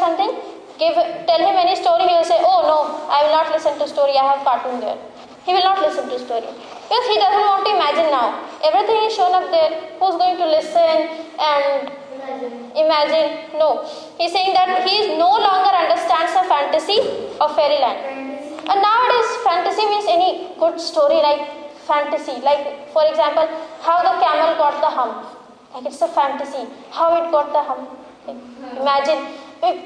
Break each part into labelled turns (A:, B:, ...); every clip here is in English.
A: something, tell him any story, he will say, oh no, I will not listen to story, I have cartoon there. He will not listen to story because he doesn't want to imagine now. Everything is shown up there. Who's going to listen and imagine? No. He's saying that he no longer understands the fantasy of fairyland. And nowadays, fantasy means any good story like fantasy. Like, for example, how the camel got the hump. Like, it's a fantasy. How it got the hump. Like, imagine.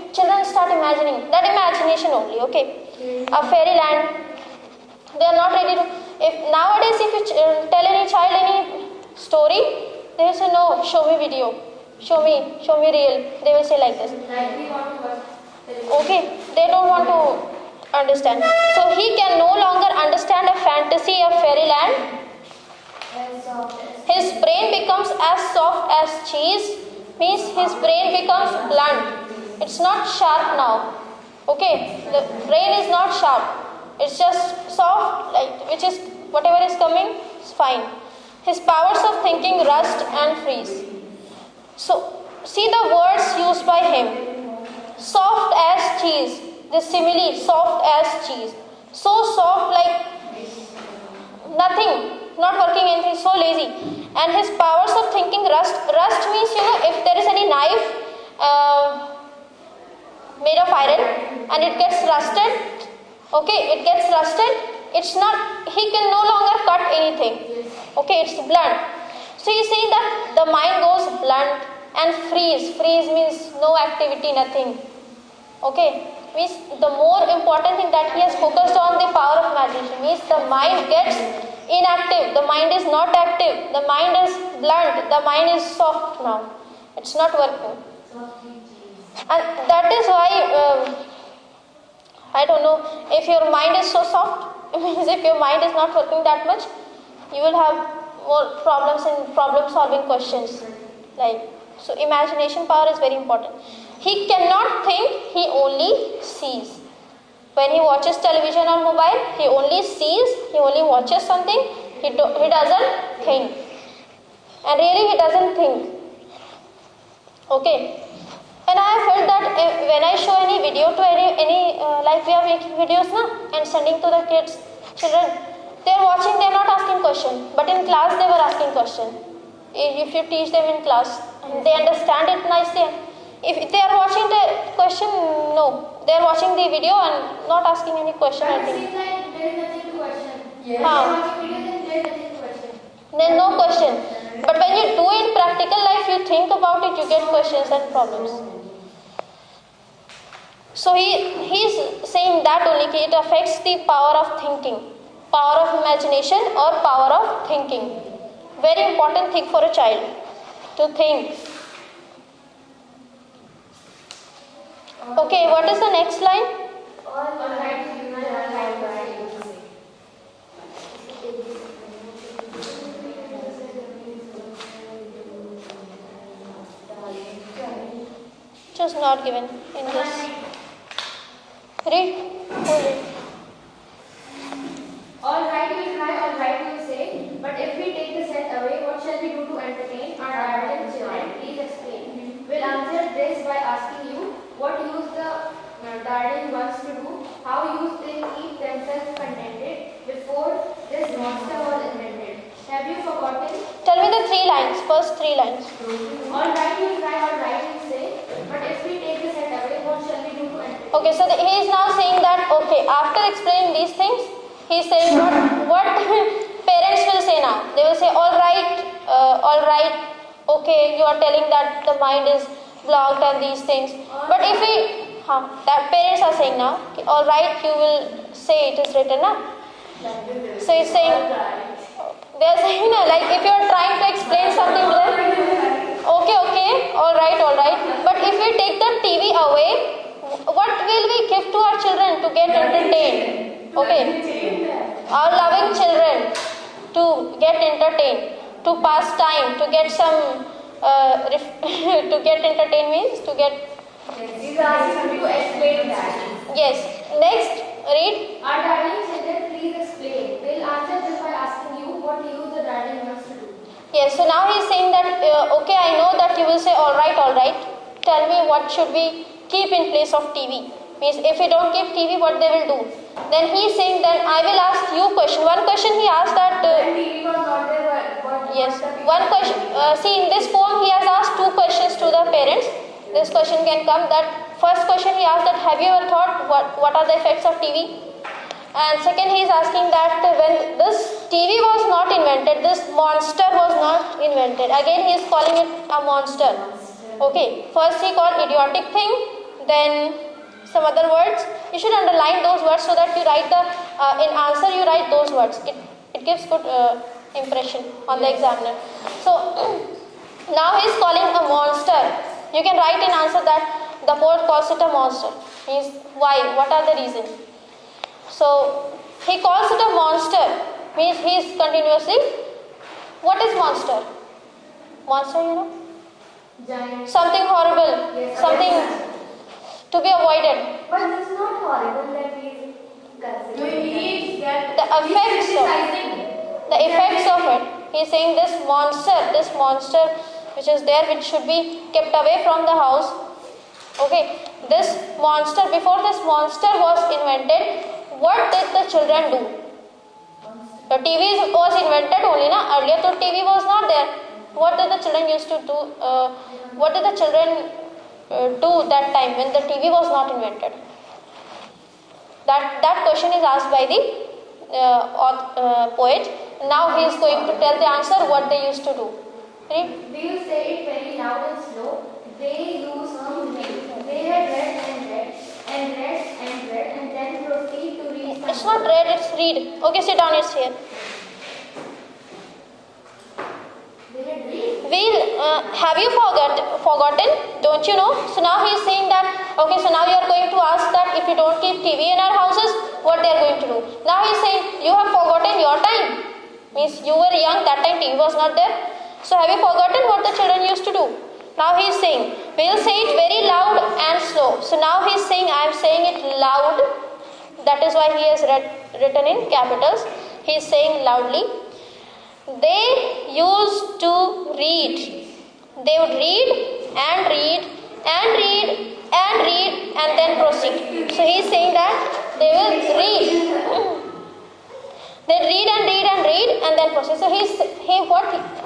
A: Children start imagining. That imagination only, okay? A fairyland. They are not ready to. If nowadays, if you tell any child any story, they will say, no, show me video. Show me real. They will say like this. Okay, they don't want to understand. So he can no longer understand a fantasy of fairyland. His brain becomes as soft as cheese, means his brain becomes blunt. It's not sharp now. Okay, the brain is not sharp. It's just soft, like which is whatever is coming is fine. His powers of thinking rust and freeze. So see the words used by him. Soft as cheese. The simile, soft as cheese. So soft, like nothing, not working anything, so lazy. And his powers of thinking rust. Rust means, if there is any knife made of iron and it gets rusted, okay, it gets rusted, it's not, he can no longer cut anything. Okay, it's blunt. So he's saying that the mind goes blunt and freeze. Freeze means no activity, nothing. Okay, means the more important thing that he has focused on the power of imagination, means the mind gets inactive, the mind is not active, the mind is blunt, the mind is soft now. It's not working. And that is why, I don't know, if your mind is so soft, it means if your mind is not working that much, you will have more problems in problem solving questions. Like, so imagination power is very important. He cannot think, he only sees. When he watches television or mobile, he only sees, he only watches something, he doesn't think. And really he doesn't think. Okay. And I have felt that when I show any video to any like we are making videos now and sending to the children, they are watching, they are not asking question. But in class they were asking question. If you teach them in class, they understand it nicely. If they are watching the question, no. They are watching the video and not asking any question.
B: But it seems like there is nothing to question.
A: Yes.
B: They are watching video, then there is nothing to question.
A: Then no question. But when you do in practical life, you think about it, you get questions and problems. So he's saying that only it affects the power of thinking, power of imagination or power of thinking. Very important thing for a child to think. Okay, what is the next line?
B: All right, you know right.
A: Just not given in this. Read. Hold it.
B: All right, we try, all right, you say. But if we take the set away, what shall we do to entertain our ardent children? Please explain. We'll answer this by asking you, what use the darling wants to do? How used they keep themselves contented before this monster was invented? Have you forgotten?
A: Tell me the first three lines.
B: All right, you try, all right, you say. But if we take the set away, what shall we do to entertain?
A: Okay, so he is now saying that, okay, after explaining these things, he is saying what parents will say now. They will say, all right, okay, you are telling that the mind is blocked and these things. But if we, that parents are saying now, okay, all right, you will say it is written now. So he's saying, they are saying, like if you are trying to explain something to them, okay, all right. But if we take the TV away, what will we give to our children to get entertained? Okay, our loving children to get entertained, to pass time, to get some, to get entertained means to get.
B: He's asking you to explain that.
A: Yes. Next, read.
B: Our darling children, please explain. We'll answer this by asking you what use the darling wants to do.
A: Yes. So now he's saying that, okay, I know that you will say all right. Tell me what should we keep in place of TV. Means if we don't keep TV, what they will do? Then he is saying, then I will ask you question. One question he asked that.
B: When TV was not there, what
A: Yes.
B: the people
A: One question. See, in this poem, he has asked two questions to the parents. This question can come. That first question he asked that, have you ever thought what are the effects of TV? And second, he is asking that when this TV was not invented, this monster was not invented. Again, he is calling it a monster. Okay. First, he called idiotic thing. Then some other words. You should underline those words so that you write the in answer. You write those words. It gives good impression on the examiner. So now he is calling a monster. You can write in answer that the poet calls it a monster. Means why? What are the reasons? So he calls it a monster. Means he is continuously. What is monster? Monster, you know,
B: giant.
A: something horrible,
B: Yes,
A: something to be avoided.
B: But it's not horrible that he is considering.
A: The effects of the effects of it. He is saying this monster which is there, which should be kept away from the house. Okay, this monster, before this monster was invented, what did the children do? The TV was invented only, na? Earlier the TV was not there. What did the children used to do? What did the children do that time when the TV was not invented? That question is asked by the poet. Now he is going to tell the answer what they used to do. Read.
B: Do you say it very loud and slow? They used to read. They had read and read and read and read and then proceed to read.
A: It's not read, it's read. Okay, sit down, it's here.
B: They had read.
A: Have you forgotten? Don't you know? So now he is saying that, okay, so now you are going to ask that if you don't keep TV in our houses, what they are going to do. Now he is saying, you have forgotten your time. Means you were young, that time TV was not there. So have you forgotten what the children used to do? Now he is saying, we will say it very loud and slow. So now he is saying, I am saying it loud. That is why he has written in capitals. He is saying loudly. They used to read. They would read and read and read and read and then proceed. So he is saying that they will read. They read and read and read and then proceed. So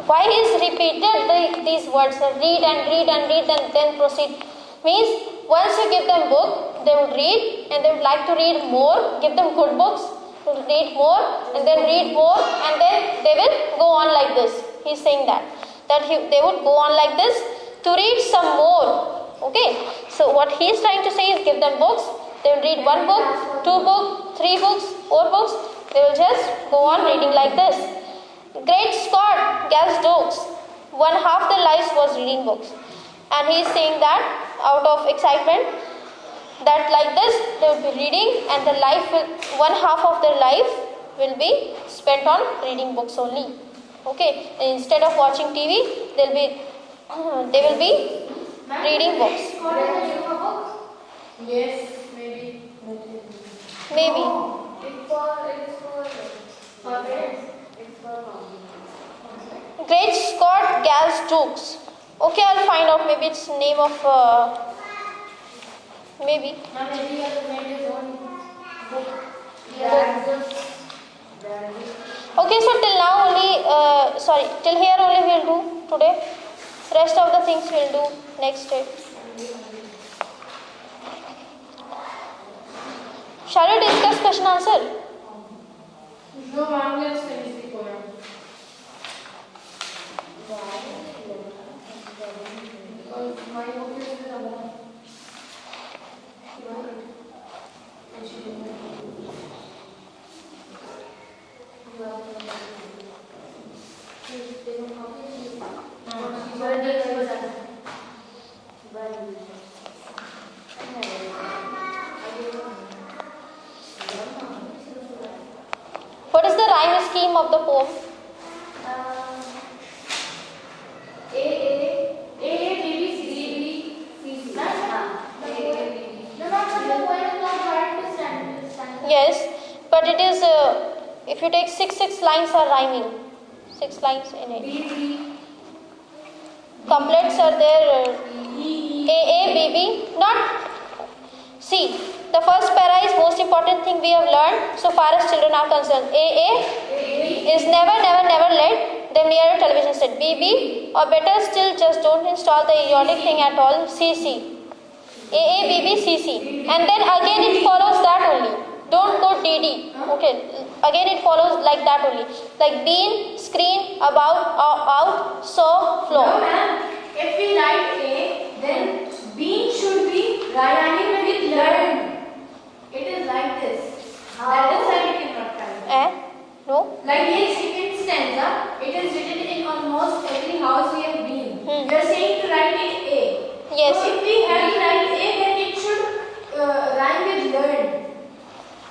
A: why he has repeated these words, read and read and read and then proceed, means once you give them book, they would read and they would like to read more. Give them good books, to read more and then read more and then they will go on like this. He is saying that they would go on like this to read some more. Okay. So what he is trying to say is give them books. They will read one book, two books, three books, four books. They will just go on reading like this. Great Scott, Gas Dokes, one half their lives was reading books. And he is saying that out of excitement, that like this they will be reading and one half of their life will be spent on reading books only. Okay, and instead of watching TV, they will be reading books.
B: What is the name of a book?
C: Yes, maybe.
A: Maybe.
B: It's for parents. It's for
A: Great Scott, Gas Dokes. Okay, I'll find out. Maybe it's name of maybe.
B: Now maybe he has made his own book.
A: Okay, so till now only, till here only we'll do today. Rest of the things we'll do next day. Shall we discuss question answer?
C: No, ma'am, let's finish the poem. Because my book is in the
A: What is the rhyme scheme of the poem? Yes, but it is, if you take six lines are rhyming. 6 lines in it. Couplets are there, A, B, B. Not See, the first para is most important thing we have learned so far as children are concerned. AA is never, never, never let them near a television set. BB, or better still, just don't install the idiotic thing at all. CC. AA, BB, CC. And then again it follows that only. Don't go DD. Okay. Again it follows like that only. Like bean, screen, about, out, saw, floor.
B: No, ma'am. If we write A, then bean should be rhyming with learn. It is like this. That is why we cannot write.
A: No?
B: Like in second stanza, it is written in almost every house we have been. We are saying to write in A.
A: Yes.
B: So if we have to write A, then it should rhyme with learn.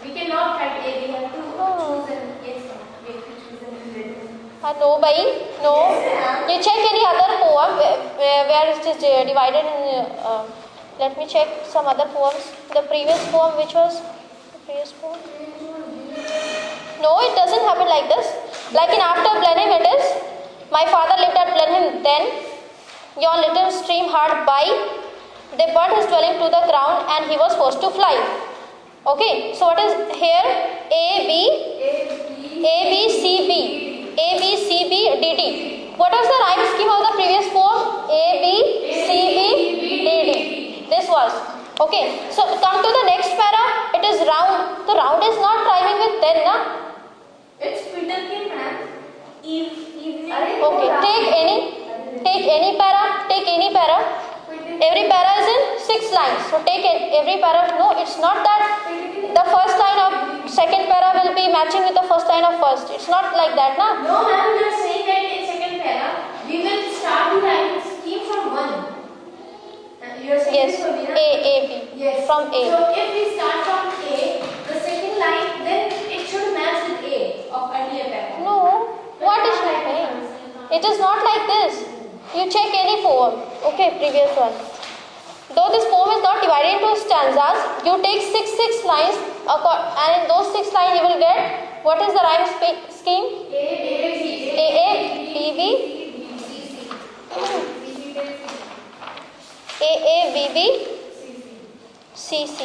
B: We cannot write A. We have to choose an yes. We have to choose an written.
A: No, bhai. No. You check any other poem where it is divided in. Let me check some other poems. The previous poem, which was the previous poem. No, it doesn't happen like this. Like in after Blenheim, it is. My father lived at Blenheim. Then yon little stream hard by, they burnt his dwelling to the ground, and he was forced to fly. Okay. So what is here? A B C B. A, B, C, B, D, D. What was the rhyme scheme of the previous poem? A, B, C, B, D, D. This was. Okay. So come to the next para. It is round. The round is not rhyming with then, na?
B: It's Peter Kim, ma'am. Evening.
A: Okay. Take any para. Take any para. Every para is in 6 lines. So take every para. No, it's not that the first line of second para will be matching with the first line of first. It's not like that, na?
B: No, ma'am, you are saying that in second para, we will start the rhyme scheme from 1. You are saying
A: Yes.
B: this only, na?
A: A, B.
B: Yes.
A: From A.
B: So if we start from A, the second line, then it should match with A of earlier para.
A: No. What is happening? It is not like this. You check any poem. Okay, previous one. Though this poem is not divided into stanzas, you take 6 lines, and in those 6 lines you will get what is the rhyme scheme? A, B, B, A, B, B, C, C.